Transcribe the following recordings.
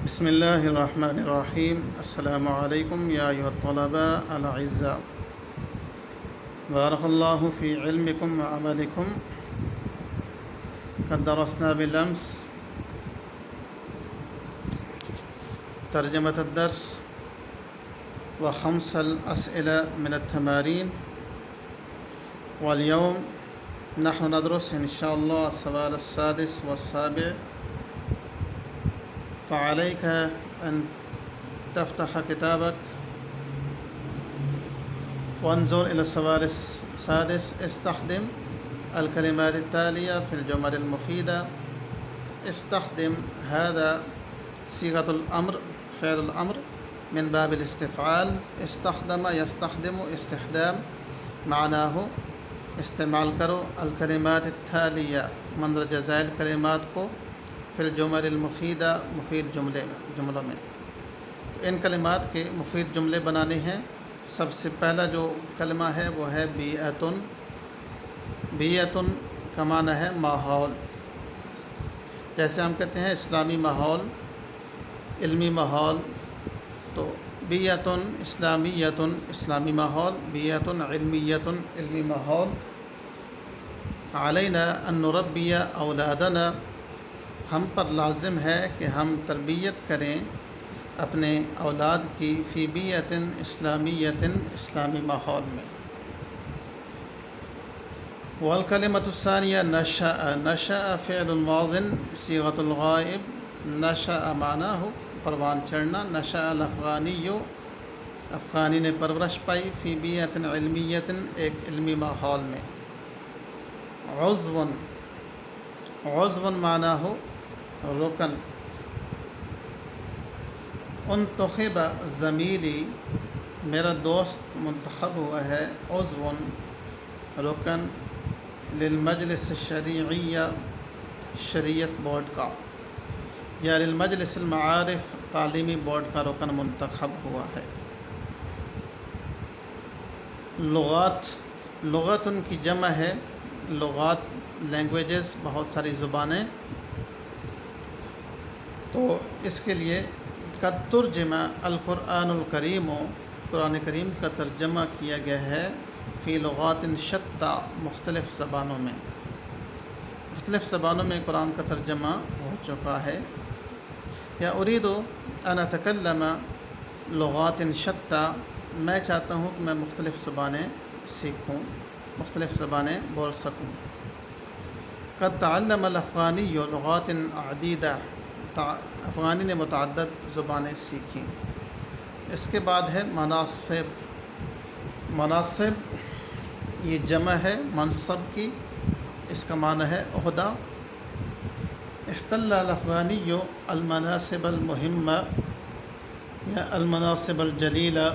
بسم الله الرحمن الرحيم. السلام عليكم يا أيها الطلباء الأعزاء. بارك الله في علمكم وعملكم. قد درسنا بالأمس ترجمة الدرس وخمس الأسئلة من التمارين، واليوم نحن ندرس إن شاء الله السؤال السادس والسابع. فعليك أن تفتح كتابك وانظر إلى السؤال السادس. استخدم الكلمات التالية في الجمل المفيدة. استخدم هذا صيغة الأمر، فعل الأمر من باب الاستفعال. استخدم، يستخدم، استخدام معناه استعمال کرو الکلمات التالیہ مندرجہ ذیل کلمات کو فی الجمل المفیدہ مفید جملوں میں. تو ان کلمات کے مفید جملے بنانے ہیں. سب سے پہلا جو کلمہ ہے وہ ہے بیعتن. بیعتن کا معنی ہے ماحول. جیسے ہم کہتے ہیں اسلامی ماحول، علمی ماحول، تو بیعتن اسلامیتن اسلامی ماحول، بیعتن علمیتن علمی ماحول. علینا ان نربی اولادنا، ہم پر لازم ہے کہ ہم تربیت کریں اپنے اولاد کی فی بیعتن اسلامیتن اسلامی ماحول میں. والکلمۃ الثانیہ نشأ. نشأ فعل ماض صیغۃ الغائب. نشأ معنی ہو پروان چڑھنا. نشأ الافغانی، افغانی نے پرورش پائی فی بیعتن علمیتن ایک علمی ماحول میں. عضون، عضون معنی ہو رکن. انتخب زمیلی، میرا دوست منتخب ہوا ہے. عضون رکن للمجلس الشرعیہ، شریعت بورڈ کا، یا للمجلس المعارف تعلیمی بورڈ کا رکن منتخب ہوا ہے. لغات، لغت ان کی جمع ہے. لغات لینگویجز، بہت ساری زبانیں. تو اس کے لیے قد ترجم القرآن الکریم، قرآن کریم کا ترجمہ کیا گیا ہے فی لغات شتیٰ مختلف زبانوں میں. مختلف زبانوں میں قرآن کا ترجمہ ہو چکا ہے. یا اريد ان اتکلم لغات شتیٰ، میں چاہتا ہوں کہ میں مختلف زبانیں سیکھوں، مختلف زبانیں بول سکوں. قد تعلم الافغانی لغات عدیدہ، افغانی نے متعدد زبانیں سیکھیں. اس کے بعد ہے مناصب. مناصب یہ جمع ہے منصب کی، اس کا معنی ہے عہدہ. احتل الافغانی المناصب المہمہ یا المناصب الجلیلہ،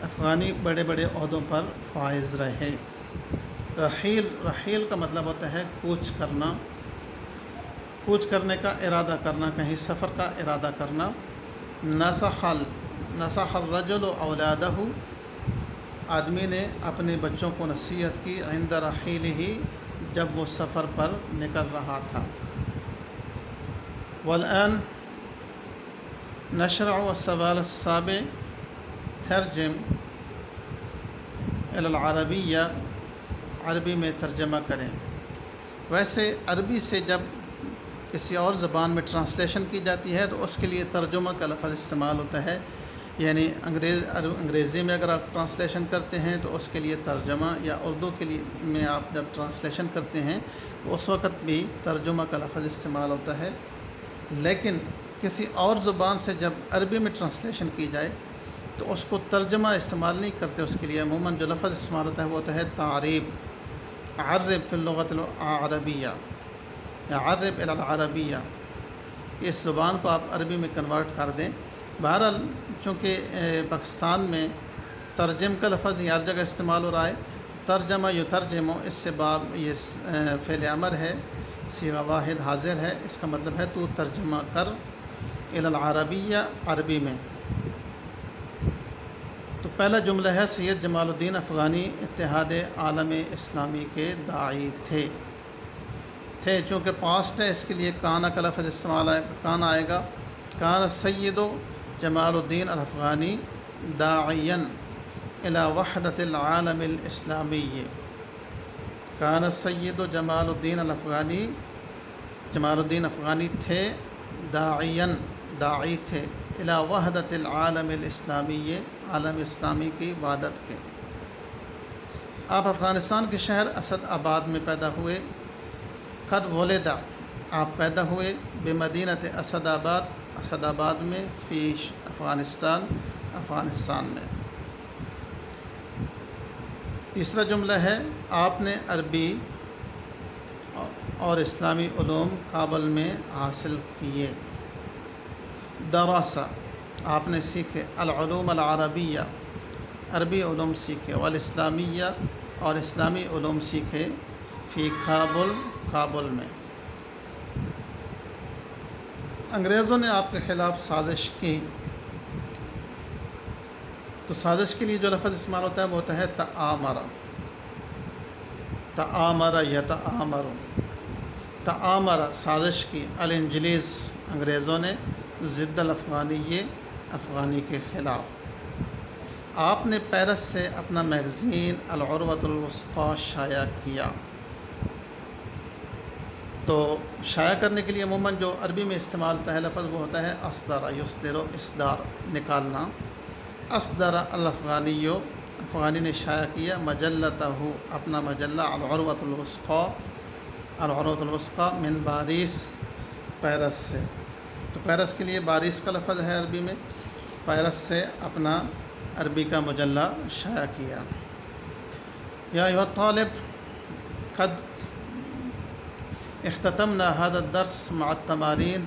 افغانی بڑے بڑے عہدوں پر فائز رہے. رحیل، رحیل کا مطلب ہوتا ہے کوچ کرنا، کوچ کرنے کا ارادہ کرنا، کہیں سفر کا ارادہ کرنا. نصح الرجل اولادہ، آدمی نے اپنے بچوں کو نصیحت کی عند رحیلہ، جب وہ سفر پر نکل رہا تھا. والآن نشرع السؤال السابع. ترجم الی العربیہ، عربی میں ترجمہ کریں. ویسے عربی سے جب کسی اور زبان میں ٹرانسلیشن کی جاتی ہے تو اس کے لیے ترجمہ کا لفظ استعمال ہوتا ہے. یعنی انگریزی میں اگر آپ ٹرانسلیشن کرتے ہیں تو اس کے لیے ترجمہ، یا اردو کے لیے میں آپ جب ٹرانسلیشن کرتے ہیں تو اس وقت بھی ترجمہ کا لفظ استعمال ہوتا ہے. لیکن کسی اور زبان سے جب عربی میں ٹرانسلیشن کی جائے تو اس کو ترجمہ استعمال نہیں کرتے. اس کے لیے عموماً جو لفظ استعمال ہوتا ہے وہ ہوتا ہے تعریب. عرب فی اللغۃ العربیہ یا عرب الی العربیہ، اس زبان کو آپ عربی میں کنورٹ کر دیں. بہرحال چونکہ پاکستان میں ترجم کا لفظ ہر جگہ استعمال ہو رہا ہے. ترجمہ یترجم، اس سے باب یہ فعل امر ہے، صیغہ واحد حاضر ہے. اس کا مطلب ہے تو ترجمہ کر الی العربیہ، عربی میں. تو پہلا جملہ ہے سید جمال الدین افغانی اتحاد عالم اسلامی کے داعی تھے. چونکہ پاسٹ ہے اس کے لیے کانا کا لفظ استعمال کانا آئے گا. کان السید جمال الدین الافغانی داعیا الی وحدت العالم الاسلامی. کان السید جمال الدین الافغانی، جمال الدین افغانی تھے، داعین داعی تھے، الی وحدت العالم الاسلامی، عالم اسلامی کی وحدت کے. آپ افغانستان کے شہر اسد آباد میں پیدا ہوئے. قد ولدا، آپ پیدا ہوئے بمدینۃ اسد آباد، اسد آباد میں، فی افغانستان، افغانستان میں. تیسرا جملہ ہے آپ نے عربی اور اسلامی علوم کابل میں حاصل کیے. دراسہ، آپ نے سیکھے، العلوم العربیہ، عربی علوم سیکھے، والاسلامیہ، اور اسلامی علوم سیکھے، فی کابل، کابل میں. انگریزوں نے آپ کے خلاف سازش کی، تو سازش کے لیے جو لفظ استعمال ہوتا ہے وہ ہوتا ہے تآمر. تآمر یتآمر، تآمر سازش کی، الانجلیز انگریزوں نے، ضد الافغانی، افغانی کے خلاف. آپ نے پیرس سے اپنا میگزین العروۃ الوثقی شائع کیا. تو شائع کرنے کے لیے عموماً جو عربی میں استعمال ہوتا ہے لفظ وہ ہوتا ہے اصدر یصدر، اصدار نکالنا. اصدر الافغانی، افغانی نے شائع کیا، مجلتہ، اپنا مجلہ، العروۃ الوثقی، العروۃ الوثقی، من پاریس، پیرس سے. تو پیرس کے لیے پاریس کا لفظ ہے عربی میں. پیرس سے اپنا عربی کا مجلہ شائع کیا. یا ایھا الطالب قد اختتمنا هذا الدرس مع التمارين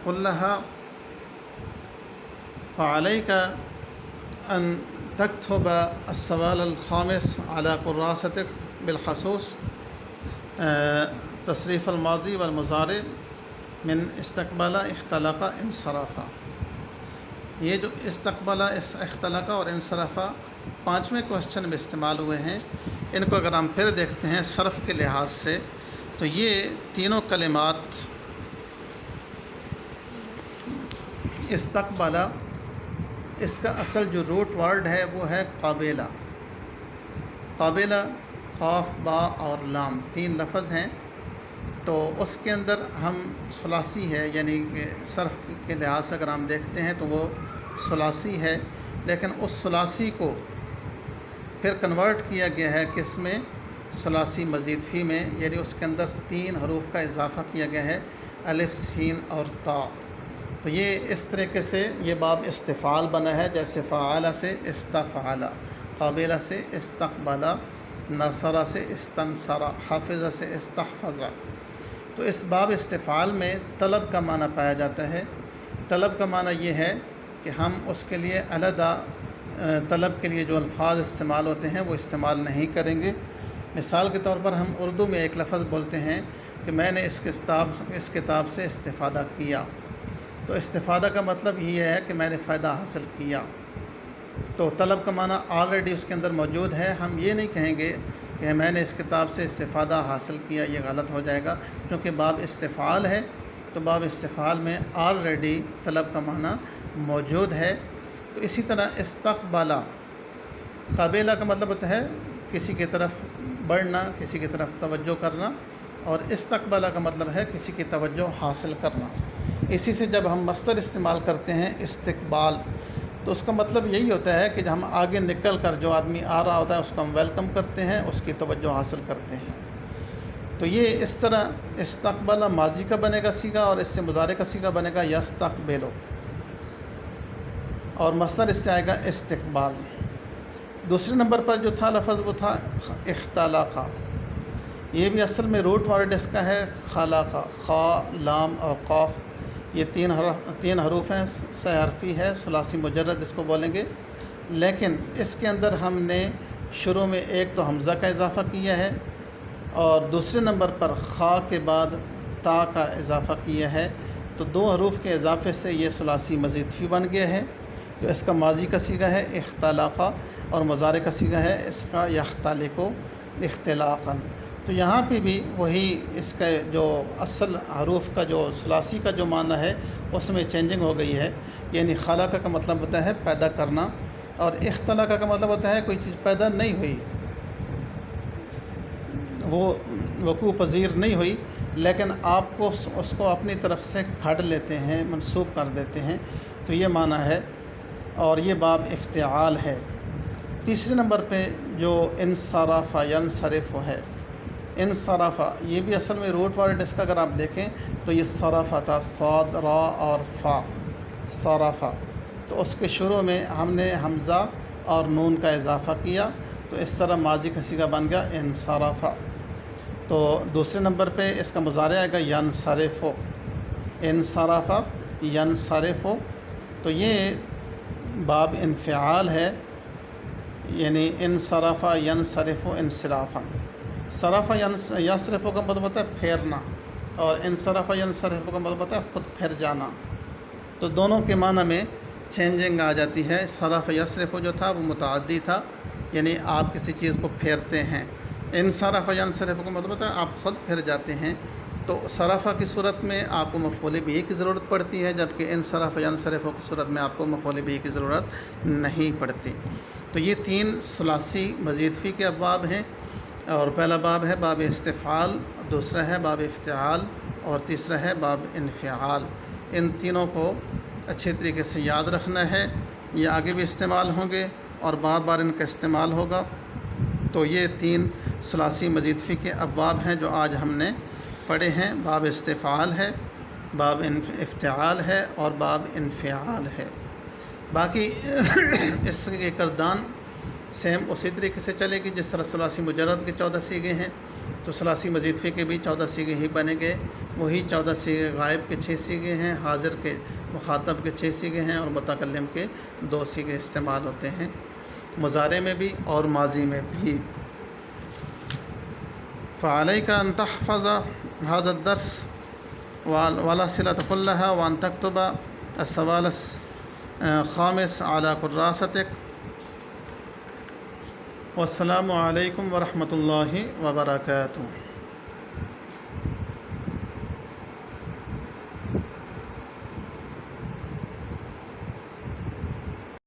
كلها، فعليك أن تكتب السؤال الخامس على كراستك بالخصوص تصریف الماضی والمضارع من استقبل، اختلق، انصرف. یہ جو استقبل، اختلق اور انصرف 5ویں کوسچن میں استعمال ہوئے ہیں، ان کو اگر ہم پھر دیکھتے ہیں صرف کے لحاظ سے تو یہ تینوں کلمات استقبل، اس کا اصل جو روٹ ورڈ ہے وہ ہے قابلہ. قابلہ، قاف، با اور لام 3 لفظ ہیں. تو اس کے اندر ہم ثلاثی ہے، یعنی کہ صرف کے لحاظ سے اگر ہم دیکھتے ہیں تو وہ ثلاثی ہے، لیکن اس ثلاثی کو پھر کنورٹ کیا گیا ہے کس میں؟ ثلاثی مزید فی میں، یعنی اس کے اندر 3 حروف کا اضافہ کیا گیا ہے، الف، سین اور تا. تو یہ اس طریقے سے یہ باب استفعال بنا ہے، جیسے فعال سے استفعل، قابلہ سے استقبل، نصر سے استنصر، حافظ سے استحفظ. تو اس باب استفعال میں طلب کا معنی پایا جاتا ہے. طلب کا معنی یہ ہے کہ ہم اس کے لیے علیحدہ طلب کے لیے جو الفاظ استعمال ہوتے ہیں وہ استعمال نہیں کریں گے. مثال کے طور پر ہم اردو میں ایک لفظ بولتے ہیں کہ میں نے اس کتاب سے استفادہ کیا. تو استفادہ کا مطلب یہ ہے کہ میں نے فائدہ حاصل کیا. تو طلب کا معنی آلریڈی اس کے اندر موجود ہے. ہم یہ نہیں کہیں گے کہ میں نے اس کتاب سے استفادہ حاصل کیا، یہ غلط ہو جائے گا، کیونکہ باب استفعال ہے. تو باب استفعال میں آلریڈی طلب کا معنی موجود ہے. تو اسی طرح استقبالا، قابلہ کا مطلب ہوتا ہے کسی کی طرف بڑھنا، کسی کی طرف توجہ کرنا، اور استقبالا کا مطلب ہے کسی کی توجہ حاصل کرنا. اسی سے جب ہم مصدر استعمال کرتے ہیں استقبال، تو اس کا مطلب یہی ہوتا ہے کہ جب ہم آگے نکل کر جو آدمی آ رہا ہوتا ہے اس کو ہم ویلکم کرتے ہیں، اس کی توجہ حاصل کرتے ہیں. تو یہ اس طرح استقبل ماضی کا بنے گا سیگا، اور اس سے مضارع کا سیگا بنے گا یستقبلو، اور مصدر اس سے آئے گا استقبال. دوسرے نمبر پر جو تھا لفظ وہ تھا اختلاقہ. یہ بھی اصل میں روٹ ورڈ اس کا ہے خلاقہ. خا، لام اور قاف، یہ 3 حروف ہیں، 6 حرفی ہے، ثلاثی مجرد اس کو بولیں گے. لیکن اس کے اندر ہم نے شروع میں ایک تو حمزہ کا اضافہ کیا ہے، اور دوسرے نمبر پر خا کے بعد تا کا اضافہ کیا ہے. تو 2 حروف کے اضافے سے یہ ثلاثی مزید فی بن گیا ہے. تو اس کا ماضی کا صیغہ ہے اختلاقہ، اور مضارع کا صیغہ ہے اس کا یختلقو اختلاقاً. تو یہاں پہ بھی وہی اس کا جو اصل حروف کا جو ثلاثی کا جو معنی ہے اس میں چینجنگ ہو گئی ہے. یعنی خلق کا مطلب ہوتا ہے پیدا کرنا، اور اختلق کا مطلب ہوتا ہے کوئی چیز پیدا نہیں ہوئی، وہ وقوع پذیر نہیں ہوئی، لیکن آپ کو اس کو اپنی طرف سے کھڑ لیتے ہیں، منسوب کر دیتے ہیں. تو یہ معنی ہے، اور یہ باب افتعال ہے. تیسرے نمبر پہ جو انصرف ینصرف ہے، انصرف یہ بھی اصل میں روٹ ورڈ اس کا اگر آپ دیکھیں تو یہ صرف تھا، صاد را اور فا، صرف. تو اس کے شروع میں ہم نے حمزہ اور نون کا اضافہ کیا، تو اس طرح ماضی کا صیغہ بن گیا انصرف. تو دوسرے نمبر پہ اس کا مضارع آئے گا ینصرف، انصرف ینصرف. تو یہ باب انفعال ہے، یعنی انصرف ینصرف انصرافا. صرف یصرف کا مطلب ہوتا ہے پھیرنا، اور انصرف ینصرف کا مطلب ہوتا ہے خود پھر جانا. تو دونوں کے معنی میں چینجنگ آ جاتی ہے. صرف یصرف جو تھا وہ متعدی تھا، یعنی آپ کسی چیز کو پھیرتے ہیں. انصرف ینصرف کا مطلب ہوتا ہے آپ خود پھر جاتے ہیں. تو صرف کی صورت میں آپ کو مفعول بہ کی ضرورت پڑتی ہے، جبکہ انصرف ینصرف کی صورت میں آپ کو مفعول بہ کی ضرورت نہیں پڑتی. تو یہ 3 ثلاثی مزید فی کے ابواب ہیں، اور پہلا باب ہے باب استفعال، دوسرا ہے باب افتعال، اور تیسرا ہے باب انفعال. ان تینوں کو اچھے طریقے سے یاد رکھنا ہے، یہ آگے بھی استعمال ہوں گے اور بار بار ان کا استعمال ہوگا. تو یہ 3 ثلاثی مزید فی کے ابواب ہیں جو آج ہم نے پڑھے ہیں. باب استفعال ہے، باب افتعال ہے، اور باب انفعال ہے. باقی اس کے کردان سیم اسی طریقے سے چلے گی جس طرح ثلاثی مجرد کے 14 صیغے ہیں، تو ثلاثی مزید فی کے بھی 14 صیغے ہی بنے گے. وہی 14 صیغے غائب کے 6 صیغے ہیں، حاضر کے مخاطب کے 6 صیغے ہیں، اور متکلم کے 2 صیغے استعمال ہوتے ہیں، مضارع میں بھی اور ماضی میں بھی. فعلیک ان تحفظ هذا الدرس والاسئلة كلها وان تكتب السؤال الخامس على كراستك. والسلام علیکم ورحمۃ اللہ وبرکاتہ.